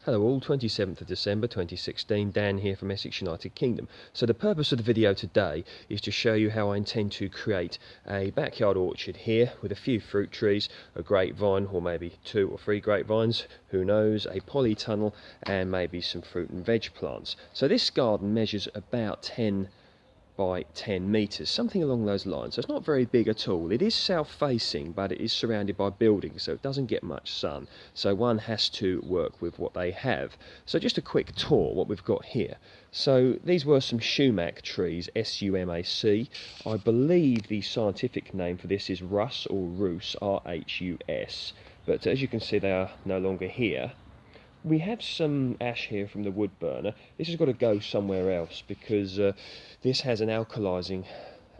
Hello all, 27th of December 2016, Dan here from Essex, United Kingdom. So the purpose of the video today is to show you how I intend to create a backyard orchard here with a few fruit trees, a grapevine, or maybe 2 or 3 grapevines, who knows, a polytunnel, and maybe some fruit and veg plants. So this garden measures about 10 by 10 metres, something along those lines. So it's not very big at all. It is south facing, but it is surrounded by buildings, so it doesn't get much sun. So one has to work with what they have. So just a quick tour what we've got here. So these were some Sumac trees, S-U-M-A-C. I believe the scientific name for this is Rus or Rus, R-H-U-S. But as you can see, they are no longer here. We have some ash here from the wood burner. This has got to go somewhere else because this has an alkalising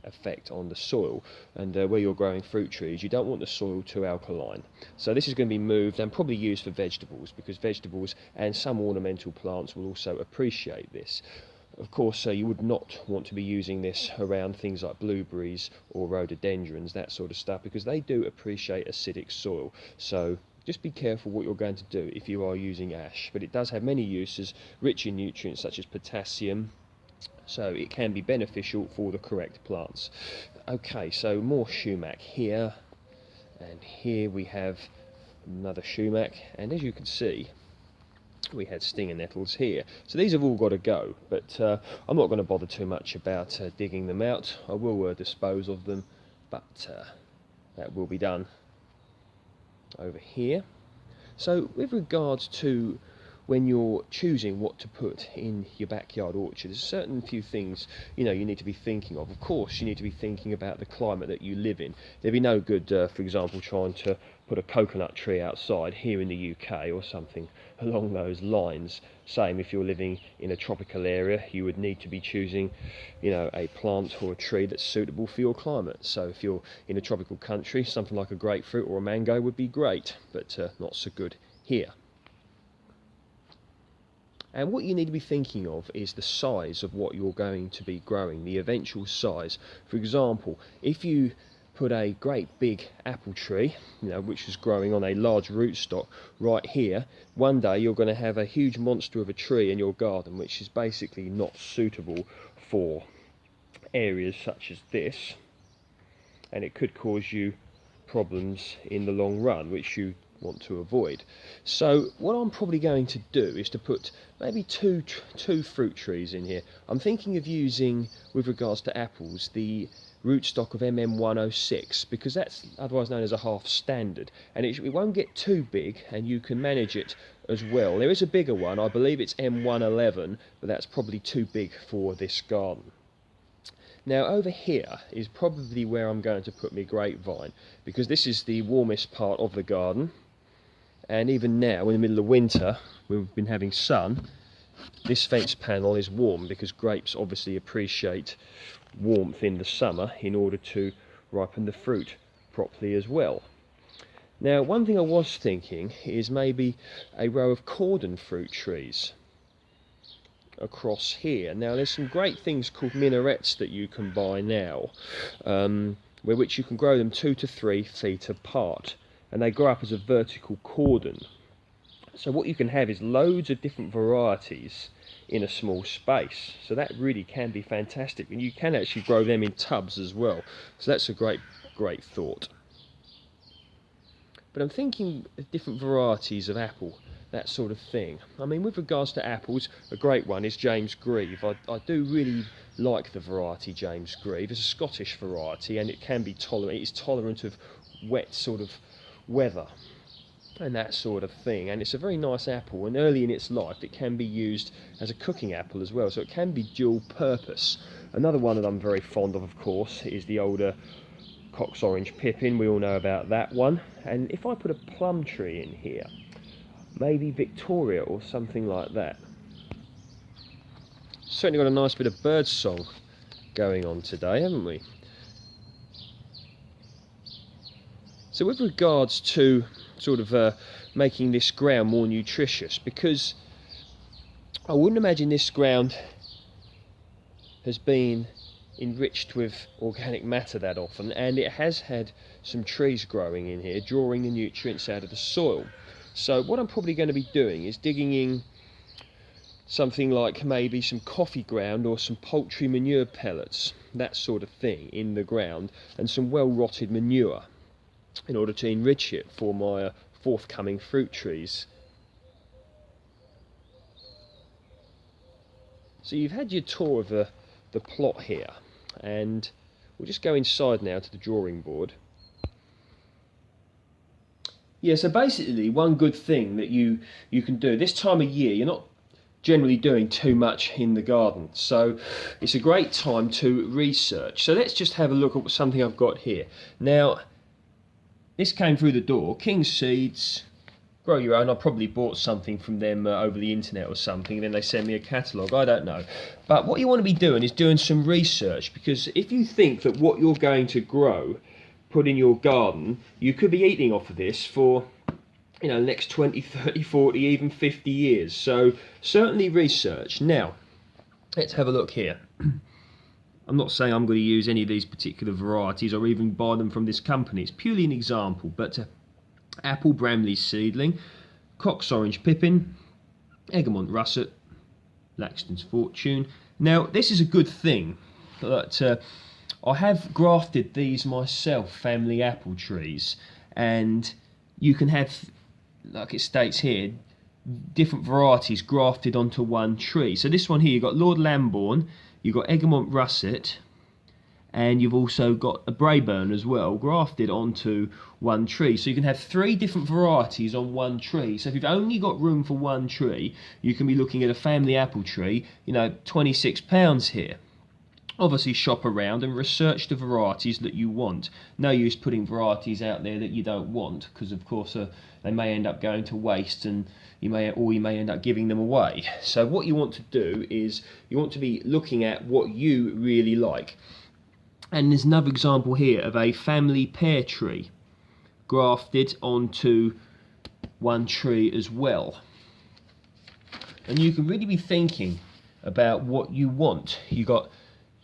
effect on the soil, and where you're growing fruit trees you don't want the soil too alkaline. So this is going to be moved and probably used for vegetables, because vegetables and some ornamental plants will also appreciate this. Of course, you would not want to be using this around things like blueberries or rhododendrons, that sort of stuff, because they do appreciate acidic soil. So just be careful what you're going to do if you are using ash. But it does have many uses, rich in nutrients such as potassium, so it can be beneficial for the correct plants. Okay, so more sumac here, and here we have another sumac, and as you can see, we had stinger nettles here. So these have all got to go, but I'm not going to bother too much about digging them out. I will dispose of them, but that will be done over here. So with regards to when you're choosing what to put in your backyard orchard, there's a certain few things you need to be thinking of. Of course, you need to be thinking about the climate that you live in. There'd be no good, for example, trying to put a coconut tree outside here in the UK or something along those lines. Same if you're living in a tropical area, you would need to be choosing a plant or a tree that's suitable for your climate. So if you're in a tropical country, something like a grapefruit or a mango would be great, but not so good here. And what you need to be thinking of is the size of what you're going to be growing, the eventual size. For example, if you put a great big apple tree, which is growing on a large rootstock right here, one day you're going to have a huge monster of a tree in your garden, which is basically not suitable for areas such as this, and it could cause you problems in the long run, which you want to avoid. So what I'm probably going to do is to put maybe two fruit trees in here. I'm thinking of using, with regards to apples, the rootstock of MM106, because that's otherwise known as a half standard, and it won't get too big and you can manage it as well. There is a bigger one, I believe it's M111, but that's probably too big for this garden. Now over here is probably where I'm going to put my grapevine, because this is the warmest part of the garden, and even now in the middle of winter when we've been having sun, this fence panel is warm because grapes obviously appreciate warmth in the summer in order to ripen the fruit properly as well. Now one thing I was thinking is maybe a row of cordon fruit trees across here. Now there's some great things called minarets that you can buy now, which you can grow them 2 to 3 feet apart, and they grow up as a vertical cordon. So what you can have is loads of different varieties in a small space. So that really can be fantastic, and you can actually grow them in tubs as well. So that's a great thought. But I'm thinking of different varieties of apple, that sort of thing. I mean, with regards to apples, a great one is James Grieve. I do really like the variety James Grieve. It's a Scottish variety, and it can be tolerant. It's tolerant of wet sort of weather and that sort of thing, and it's a very nice apple, and early in its life it can be used as a cooking apple as well, so it can be dual purpose. Another one that I'm very fond of course, is the older Cox Orange Pippin. We all know about that one. And if I put a plum tree in here, maybe Victoria or something like that. Certainly got a nice bit of bird song going on today, haven't we? So with regards to sort of making this ground more nutritious, because I wouldn't imagine this ground has been enriched with organic matter that often, and it has had some trees growing in here, drawing the nutrients out of the soil. So what I'm probably going to be doing is digging in something like maybe some coffee ground or some poultry manure pellets, that sort of thing, in the ground, and some well rotted manure in order to enrich it for my forthcoming fruit trees. So you've had your tour of the plot here, and we'll just go inside now to the drawing board. Yeah, so basically one good thing that you can do this time of year, you're not generally doing too much in the garden, so it's a great time to research. So let's just have a look at something I've got here. Now, this came through the door, King's Seeds, grow your own. I probably bought something from them over the internet or something, and then they send me a catalogue, I don't know. But what you want to be doing is doing some research, because if you think that what you're going to grow, put in your garden, you could be eating off of this for, you know, next 20, 30, 40, even 50 years. So certainly research. Now, let's have a look here. I'm not saying I'm going to use any of these particular varieties or even buy them from this company. It's purely an example. But Apple Bramley seedling, Cox Orange Pippin, Egremont Russet, Laxton's Fortune. Now, this is a good thing that I have grafted these myself, family apple trees, and you can have, like it states here, different varieties grafted onto one tree. So this one here, you've got Lord Lambourne, you've got Egremont Russet, and you've also got a Braeburn as well, grafted onto one tree. So you can have 3 different varieties on one tree. So if you've only got room for one tree, you can be looking at a family apple tree, you know, £26 here. Obviously shop around and research the varieties that you want. No use putting varieties out there that you don't want, because of course they may end up going to waste, and you may end up giving them away. So what you want to do is you want to be looking at what you really like. And there's another example here of a family pear tree grafted onto one tree as well. And you can really be thinking about what you want. You got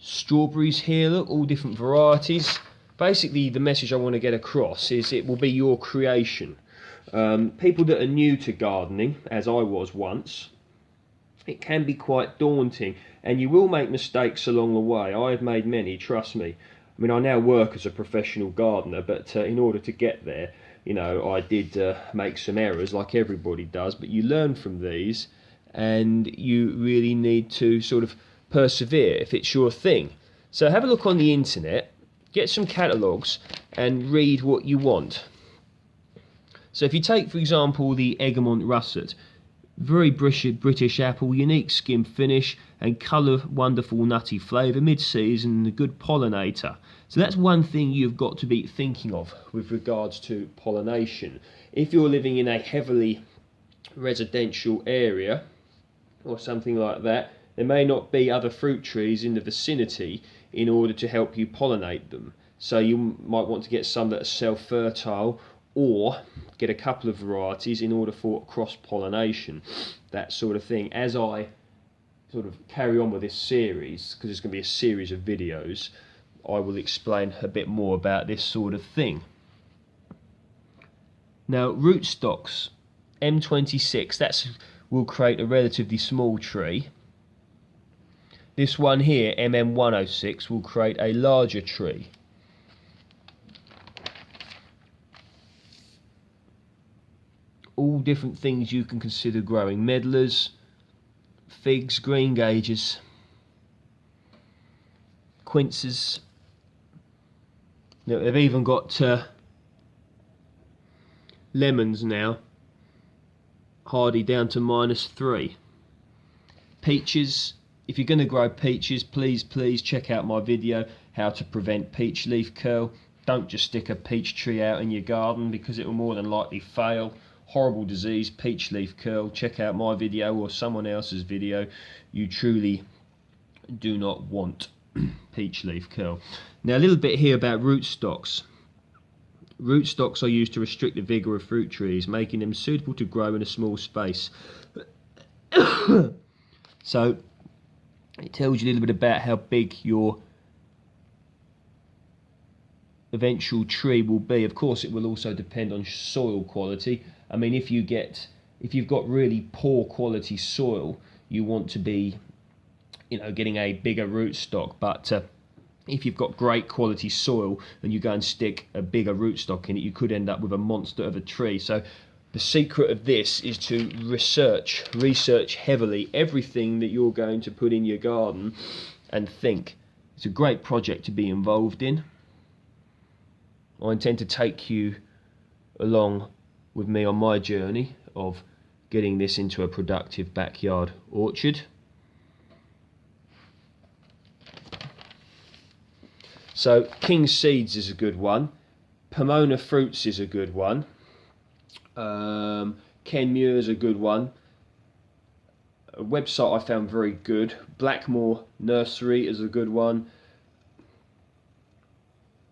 strawberries here, look, all different varieties. Basically the message I want to get across is it will be your creation. People that are new to gardening, as I was once, it can be quite daunting, and you will make mistakes along the way. I have made many, trust me. I mean, I now work as a professional gardener, but in order to get there, you know, I did make some errors like everybody does, but you learn from these, and you really need to sort of persevere if it's your thing. So have a look on the internet, get some catalogues and read what you want. So if you take, for example, the Egremont Russet, very British apple, unique skin finish and colour, wonderful nutty flavour, mid-season, a good pollinator. So that's one thing you've got to be thinking of with regards to pollination. If you're living in a heavily residential area or something like that, there may not be other fruit trees in the vicinity in order to help you pollinate them. So you might want to get some that are self-fertile, or get a couple of varieties in order for cross-pollination, that sort of thing. As I sort of carry on with this series, because it's going to be a series of videos, I will explain a bit more about this sort of thing. Now, rootstocks, M26, that will create a relatively small tree. This one here, MM106, will create a larger tree. All different things you can consider growing. Medlars, figs, greengages, quinces. Now, they've even got lemons now, hardy down to -3. Peaches. If you're going to grow peaches, please check out my video, how to prevent peach leaf curl. Don't just stick a peach tree out in your garden, because it will more than likely fail. Horrible disease, peach leaf curl. Check out my video or someone else's video. You truly do not want peach leaf curl. Now, a little bit here about rootstocks. Rootstocks are used to restrict the vigour of fruit trees, making them suitable to grow in a small space. So it tells you a little bit about how big your eventual tree will be. Of course, it will also depend on soil quality. I mean, if you've got really poor quality soil, you want to be, getting a bigger rootstock. But if you've got great quality soil and you go and stick a bigger rootstock in it, you could end up with a monster of a tree. So the secret of this is to research heavily everything that you're going to put in your garden and think. It's a great project to be involved in. I intend to take you along with me on my journey of getting this into a productive backyard orchard. So King Seeds is a good one. Pomona Fruits is a good one. Ken Muir is a good one. A website I found very good. Blackmoor Nursery is a good one.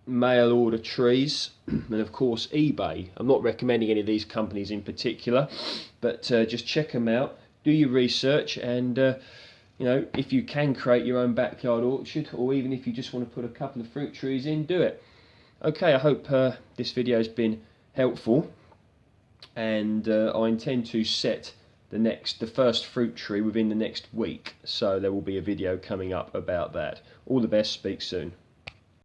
Mail order trees, and of course eBay. I'm not recommending any of these companies in particular, but just check them out, do your research, and if you can create your own backyard orchard, or even if you just want to put a couple of fruit trees in, do it. Okay, I hope this video has been helpful, and I intend to set the first fruit tree within the next week, so there will be a video coming up about that. All the best, speak soon.